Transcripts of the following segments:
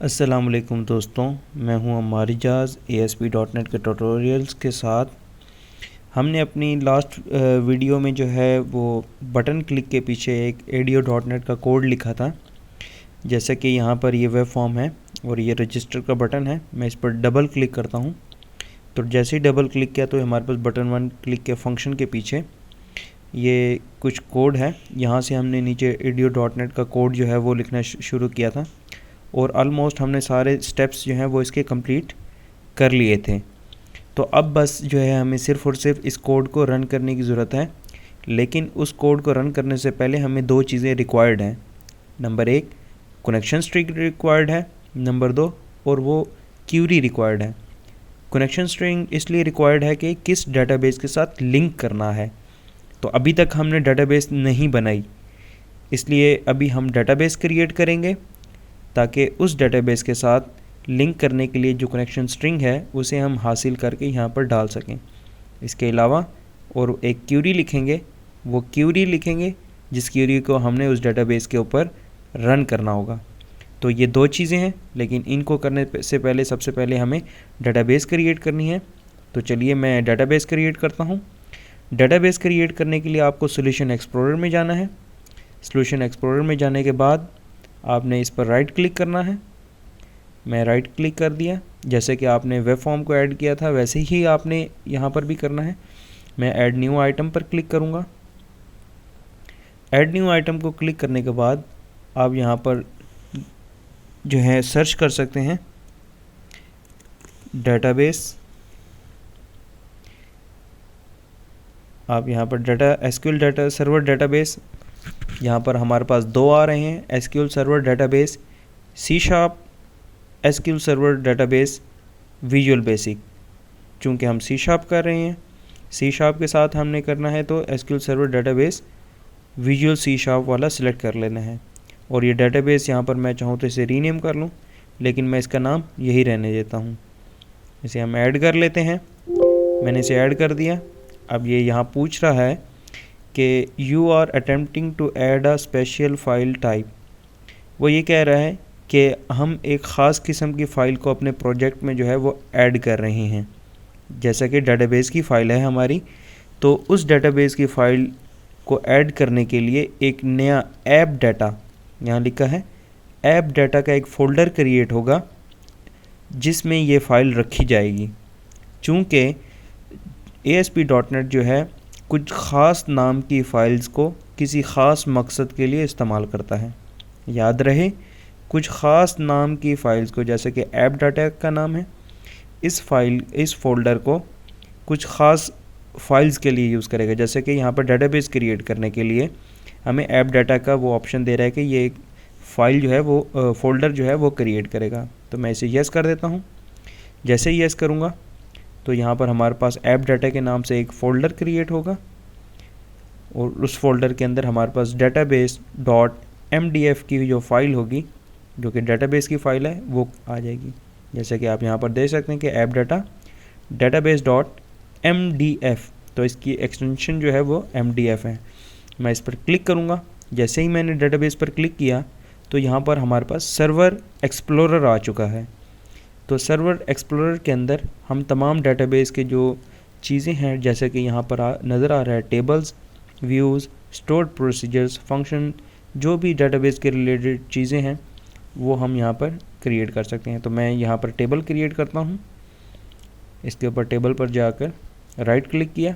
अस्सलाम वालेकुम दोस्तों, मैं हूं अम्मार इजाज़ ASP.NET के ट्यूटोरियल्स के साथ। हमने अपनी लास्ट वीडियो में जो है वो बटन क्लिक के पीछे एक ADO.NET का कोड लिखा था। जैसे कि यहाँ पर ये वेब फॉर्म है और ये रजिस्टर का बटन है। मैं इस पर डबल क्लिक करता हूँ तो जैसे ही डबल क्लिक किया तो हमारे पास बटन वन क्लिक के फंक्शन के पीछे ये कुछ कोड है। यहाँ से हमने नीचे ADO.NET का कोड जो है वो लिखना शुरू किया था और ऑलमोस्ट हमने सारे स्टेप्स जो हैं वो इसके कंप्लीट कर लिए थे। तो अब बस जो है हमें सिर्फ़ और सिर्फ इस कोड को रन करने की ज़रूरत है। लेकिन उस कोड को रन करने से पहले हमें दो चीज़ें रिक्वायर्ड हैं। नंबर एक, कनेक्शन स्ट्रिंग रिक्वायर्ड है। नंबर दो, और वो क्यूरी रिक्वायर्ड है। कनेक्शन स्ट्रिंग इसलिए रिक्वायर्ड है कि किस डेटाबेस के साथ लिंक करना है। तो अभी तक हमने डेटाबेस नहीं बनाई, इसलिए अभी हम डेटाबेस क्रिएट करेंगे ताकि उस डेटाबेस के साथ लिंक करने के लिए जो कनेक्शन स्ट्रिंग है उसे हम हासिल करके यहाँ पर डाल सकें। इसके अलावा और एक क्यूरी लिखेंगे, वो क्यूरी लिखेंगे जिस क्यूरी को हमने उस डेटाबेस के ऊपर रन करना होगा। तो ये दो चीज़ें हैं, लेकिन इनको करने से पहले सबसे पहले हमें डेटाबेस क्रिएट करनी है। तो चलिए मैं डेटाबेस क्रिएट करता हूँ। डेटाबेस क्रिएट करने के लिए आपको सॉल्यूशन एक्सप्लोरर में जाना है। सॉल्यूशन एक्सप्लोरर में जाने के बाद आपने इस पर राइट क्लिक करना है। मैं राइट क्लिक कर दिया। जैसे कि आपने वेब फॉर्म को ऐड किया था वैसे ही आपने यहाँ पर भी करना है। मैं ऐड न्यू आइटम पर क्लिक करूँगा। ऐड न्यू आइटम को क्लिक करने के बाद आप यहाँ पर जो है सर्च कर सकते हैं डेटाबेस। आप यहाँ पर data SQL data server database, यहाँ पर हमारे पास दो आ रहे हैं, SQL server database, C# SQL server database, visual basic. चूँकि हम C# कर रहे हैं, C# के साथ हमने करना है तो SQL server database visual C# वाला सिलेक्ट कर लेना है। और ये डेटाबेस यहाँ पर मैं चाहूँ तो इसे रीनेम कर लूँ, लेकिन मैं इसका नाम यही रहने देता हूँ। इसे हम ऐड कर लेते हैं। मैंने इसे ऐड कर दिया। अब ये यहाँ पूछ रहा है कि you are attempting to add a special file type. वो ये कह रहा है कि हम एक ख़ास किस्म की फ़ाइल को अपने प्रोजेक्ट में जो है वो ऐड कर रहे हैं। जैसा कि डेटाबेस की फ़ाइल है हमारी, तो उस डेटाबेस की फ़ाइल को ऐड करने के लिए एक नया ऐप डाटा, यहाँ लिखा है ऐप डाटा का एक फ़ोल्डर क्रिएट होगा जिसमें ये फ़ाइल रखी जाएगी। चूँकि ASP.NET जो है कुछ ख़ास नाम की फ़ाइल्स को किसी ख़ास मकसद के लिए इस्तेमाल करता है। याद रहे, कुछ ख़ास नाम की फ़ाइल्स को, जैसे कि ऐप डाटा का नाम है, इस फ़ोल्डर को कुछ ख़ास फाइल्स के लिए यूज़ करेगा। जैसे कि यहाँ पर डेटाबेस क्रिएट करने के लिए हमें ऐप डाटा का वो ऑप्शन दे रहा है कि ये एक फ़ाइल जो है वो फ़ोल्डर जो है वो क्रिएट करेगा। तो मैं इसे यस कर देता हूँ। जैसे ही यस करूँगा तो यहाँ पर हमारे पास ऐप डाटा के नाम से एक फ़ोल्डर क्रिएट होगा और उस फोल्डर के अंदर हमारे पास database.mdf की जो फ़ाइल होगी, जो कि डेटाबेस की फ़ाइल है, वो आ जाएगी। जैसे कि आप यहाँ पर देख सकते हैं कि ऐप डाटा database.mdf, तो इसकी एक्सटेंशन जो है वो mdf है। मैं इस पर क्लिक करूँगा। जैसे ही मैंने डेटाबेस पर क्लिक किया तो यहाँ पर हमारे पास सर्वर एक्सप्लोरर आ चुका है। तो सर्वर एक्सप्लोरर के अंदर हम तमाम डेटाबेस के जो चीज़ें हैं, जैसे कि यहाँ पर नज़र आ रहा है tables, views, stored procedures, function, जो भी डेटाबेस के रिलेटेड चीज़ें हैं वो हम यहाँ पर क्रिएट कर सकते हैं। तो मैं यहाँ पर टेबल क्रिएट करता हूँ। इसके ऊपर टेबल पर जाकर राइट क्लिक किया।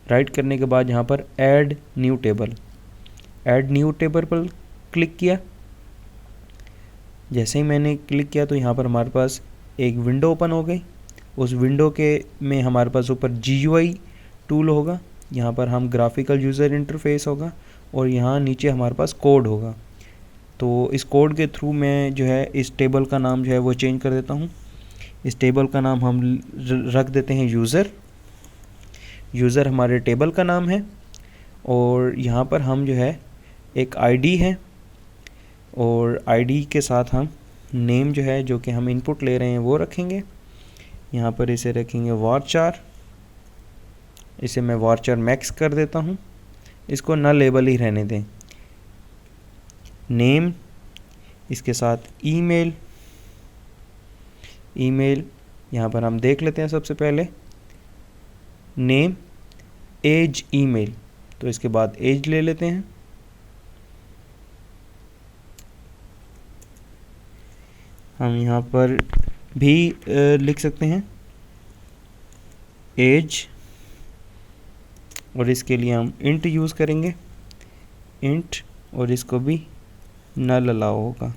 राइट करने के बाद यहाँ पर ऐड न्यू टेबल पर क्लिक किया। जैसे ही मैंने क्लिक किया तो यहाँ पर हमारे पास एक विंडो ओपन हो गई। उस विंडो के में हमारे पास ऊपर GUI टूल होगा, यहाँ पर हम ग्राफिकल यूज़र इंटरफेस होगा और यहाँ नीचे हमारे पास कोड होगा। तो इस कोड के थ्रू मैं जो है इस टेबल का नाम जो है वो चेंज कर देता हूँ। इस टेबल का नाम हम रख देते हैं यूज़र हमारे टेबल का नाम है। और यहाँ पर हम जो है एक ID है और ID के साथ हम नेम जो है, जो कि हम इनपुट ले रहे हैं, वो रखेंगे। यहाँ पर इसे रखेंगे varchar। इसे मैं varchar max कर देता हूँ। इसको न लेबल ही रहने दें। नेम, इसके साथ ईमेल, ईमेल, यहाँ पर हम देख लेते हैं सबसे पहले नेम, एज, ईमेल, तो इसके बाद एज ले लेते हैं। हम यहाँ पर भी लिख सकते हैं एज, और इसके लिए हम इंट यूज़ करेंगे, इंट, और इसको भी नल अलाउ होगा।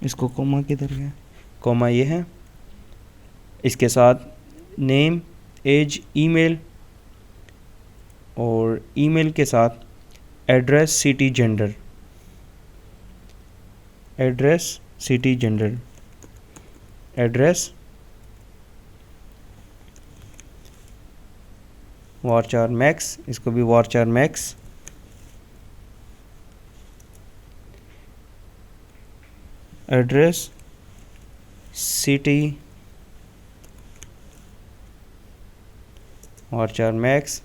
इसको कोमा किधर गया, कोमा ये है। इसके साथ नेम, एज, ईमेल, और ईमेल के साथ address, city, gender, address, city, gender, address varchar max, इसको भी varchar max, address, city, varchar max,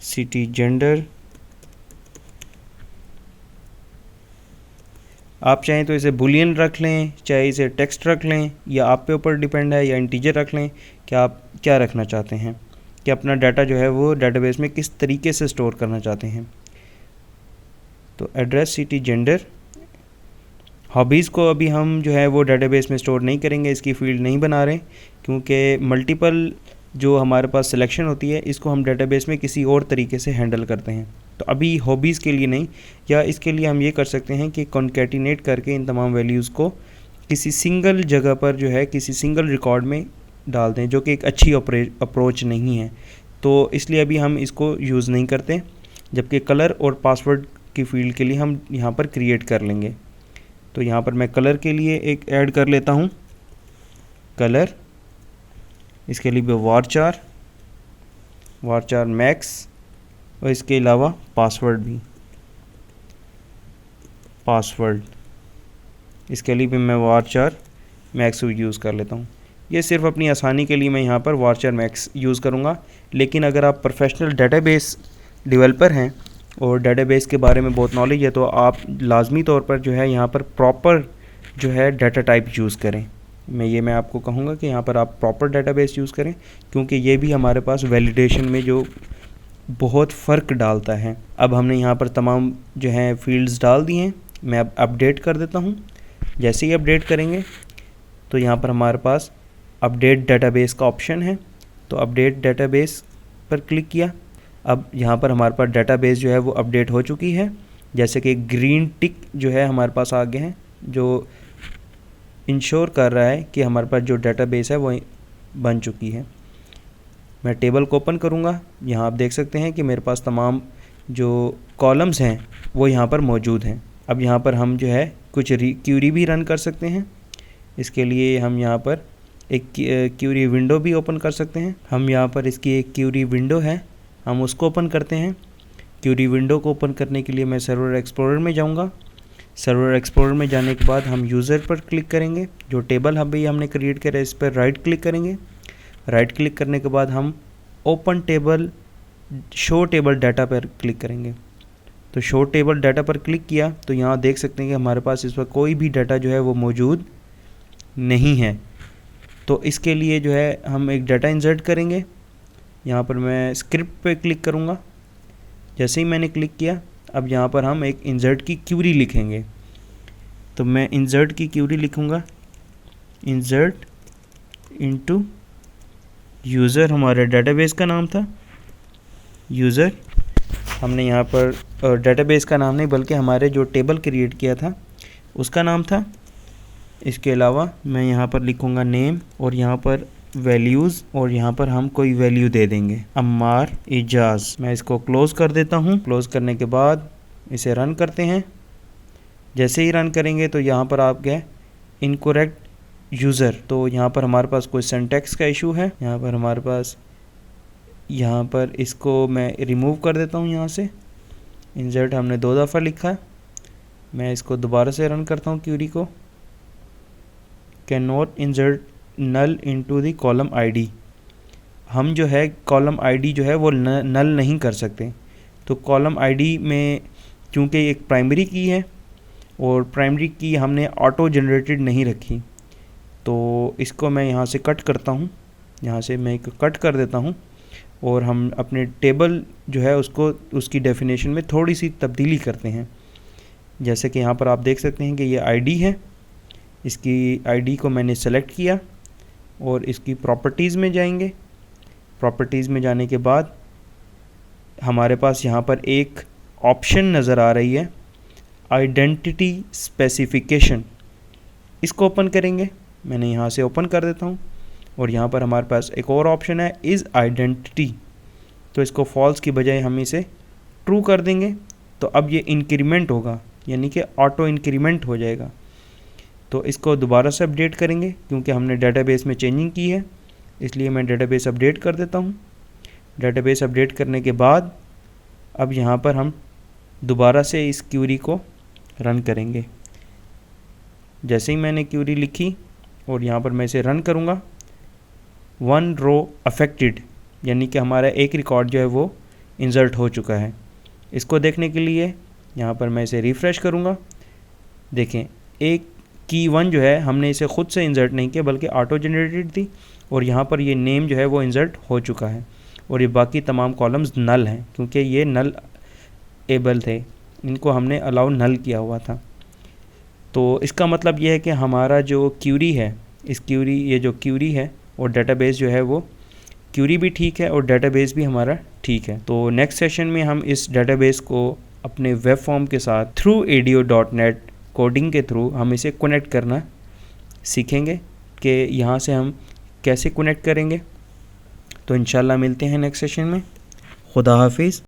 city, gender. आप चाहें तो इसे बुलियन रख लें, चाहे इसे टेक्स्ट रख लें, या आप पे ऊपर डिपेंड है, या इंटीजर रख लें कि आप क्या रखना चाहते हैं, कि अपना डाटा जो है वो डेटाबेस में किस तरीके से स्टोर करना चाहते हैं। तो एड्रेस, सिटी, जेंडर। हॉबीज़ को अभी हम जो है वो डेटाबेस में स्टोर नहीं करेंगे, इसकी फील्ड नहीं बना रहे, क्योंकि मल्टीपल जो हमारे पास सिलेक्शन होती है इसको हम डेटाबेस में किसी और तरीके से हैंडल करते हैं। तो अभी हॉबीज़ के लिए नहीं, या इसके लिए हम ये कर सकते हैं कि कॉन्कैटिनेट करके इन तमाम वैल्यूज़ को किसी सिंगल जगह पर जो है किसी सिंगल रिकॉर्ड में डाल दें, जो कि एक अच्छी अप्रोच नहीं है। तो इसलिए अभी हम इसको यूज़ नहीं करते, जबकि कलर और पासवर्ड की फील्ड के लिए हम यहाँ पर क्रिएट कर लेंगे। तो यहाँ पर मैं कलर के लिए एक ऐड कर लेता हूँ, कलर, इसके लिए भी वारचार, वारचार मैक्स, और इसके अलावा पासवर्ड भी, पासवर्ड, इसके लिए भी मैं वारचार मैक्स यूज़ कर लेता हूँ। ये सिर्फ अपनी आसानी के लिए मैं यहाँ पर वारचार मैक्स यूज़ करूँगा, लेकिन अगर आप प्रोफेशनल डेटाबेस डेवलपर हैं और डेटाबेस के बारे में बहुत नॉलेज है, तो आप लाजमी तौर पर जो है यहाँ पर प्रॉपर जो है डाटा टाइप यूज़ करें। मैं आपको कहूँगा कि यहाँ पर आप प्रॉपर डेटाबेस यूज़ करें, क्योंकि ये भी हमारे पास वैलिडेशन में जो बहुत फ़र्क डालता है। अब हमने यहाँ पर तमाम जो है फील्ड्स डाल दी हैं, मैं अब अपडेट कर देता हूँ। जैसे ही अपडेट करेंगे तो यहाँ पर हमारे पास अपडेट डेटाबेस का ऑप्शन है, तो अपडेट डेटाबेस पर क्लिक किया। अब यहाँ पर हमारे पास डेटाबेस जो है वो अपडेट हो चुकी है, जैसे कि ग्रीन टिक जो है हमारे पास आगे हैं, जो इंश्योर कर रहा है कि हमारे पास जो डेटाबेस है वो बन चुकी है। मैं टेबल को ओपन करूँगा, यहाँ आप देख सकते हैं कि मेरे पास तमाम जो कॉलम्स हैं वो यहाँ पर मौजूद हैं। अब यहाँ पर हम जो है कुछ क्यूरी भी रन कर सकते हैं। इसके लिए हम यहाँ पर एक क्यूरी विंडो भी ओपन कर सकते हैं। हम यहाँ पर इसकी एक क्यूरी विंडो है, हम उसको ओपन करते हैं। क्यूरी विंडो को ओपन करने के लिए मैं सर्वर एक्सप्लोरर में जाऊँगा। सर्वर एक्सप्लोरर में जाने के बाद हम यूज़र पर क्लिक करेंगे, जो टेबल अभी हमने क्रिएट करा है इस पर राइट क्लिक करेंगे। राइट क्लिक करने के बाद हम open table, show table data पर क्लिक करेंगे। तो शो टेबल डाटा पर क्लिक किया तो यहाँ देख सकते हैं कि हमारे पास इस वक्त कोई भी डाटा जो है वो मौजूद नहीं है। तो इसके लिए जो है हम एक डाटा इंसर्ट करेंगे। यहाँ पर मैं स्क्रिप्ट पे क्लिक करूँगा। जैसे ही मैंने क्लिक किया, अब यहाँ पर हम एक इंसर्ट की क्यूरी लिखेंगे। तो मैं इंसर्ट की क्यूरी लिखूँगा, इंसर्ट इनटू यूज़र, हमारे डेटाबेस का नाम था यूज़र। हमने यहाँ पर डेटाबेस का नाम नहीं बल्कि हमारे जो टेबल क्रिएट किया था उसका नाम था। इसके अलावा मैं यहाँ पर लिखूँगा नेम, और यहाँ पर वैल्यूज़, और यहाँ पर हम कोई वैल्यू दे देंगे, अम्मार इजाज़। मैं इसको क्लोज़ कर देता हूँ। क्लोज़ करने के बाद इसे रन करते हैं। जैसे ही रन करेंगे तो यहाँ पर आप गए इनकरेक्ट यूज़र, तो यहाँ पर हमारे पास कोई सिंटैक्स का इशू है। यहाँ पर हमारे पास, यहाँ पर इसको मैं रिमूव कर देता हूँ। यहाँ से इंसर्ट हमने 2 दफ़ा लिखा है। मैं इसको दोबारा से रन करता हूँ क्यूरी को। Can not insert null into the column ID. हम जो है कॉलम आईडी जो है वो नल नहीं कर सकते। तो कॉलम आईडी में चूँकि एक प्राइमरी की है और प्राइमरी की हमने ऑटो जनरेटेड नहीं रखी। तो इसको मैं यहाँ से कट करता हूँ, यहाँ से मैं एक कट कर देता हूँ और हम अपने टेबल जो है उसको उसकी डेफिनेशन में थोड़ी सी तब्दीली करते हैं। जैसे कि यहाँ पर आप देख सकते हैं कि ये आईडी है, इसकी आईडी को मैंने सेलेक्ट किया और इसकी प्रॉपर्टीज़ में जाएंगे। प्रॉपर्टीज़ में जाने के बाद हमारे पास यहाँ पर एक ऑप्शन नज़र आ रही है, आइडेंटिटी स्पेसिफिकेशन। इसको ओपन करेंगे, मैंने यहाँ से ओपन कर देता हूँ और यहाँ पर हमारे पास एक और ऑप्शन है, इज़ आइडेंटिटी। तो इसको फॉल्स की बजाय हम इसे ट्रू कर देंगे। तो अब ये इंक्रीमेंट होगा, यानी कि ऑटो इंक्रीमेंट हो जाएगा। तो इसको दोबारा से अपडेट करेंगे क्योंकि हमने डेटाबेस में चेंजिंग की है, इसलिए मैं डेटाबेस अपडेट कर देता हूँ। डेटाबेस अपडेट करने के बाद अब यहाँ पर हम दोबारा से इस क्यूरी को रन करेंगे। जैसे ही मैंने क्यूरी लिखी और यहाँ पर मैं इसे रन करूँगा, 1 रो अफेक्टेड, यानी कि हमारा एक रिकॉर्ड जो है वो इंसर्ट हो चुका है। इसको देखने के लिए यहाँ पर मैं इसे रिफ़्रेश करूँगा। देखें, एक की 1 जो है हमने इसे ख़ुद से इंसर्ट नहीं किया बल्कि ऑटो जनरेटेड थी और यहाँ पर ये नेम जो है वो इंसर्ट हो चुका है और ये बाकी तमाम कॉलम्स नल हैं क्योंकि ये नल एबल थे, इनको हमने अलाउ नल किया हुआ था। तो इसका मतलब ये है कि हमारा जो क्यूरी है, ये जो क्यूरी है और डेटाबेस जो है वो क्यूरी भी ठीक है और डेटाबेस भी हमारा ठीक है। तो नेक्स्ट सेशन में हम इस डेटाबेस को अपने वेब फॉर्म के साथ थ्रू ADO.NET कोडिंग के थ्रू हम इसे कनेक्ट करना सीखेंगे कि यहाँ से हम कैसे कनेक्ट करेंगे। तो इंशाल्लाह मिलते हैं नेक्स्ट सेशन में। खुदा हाफिज़।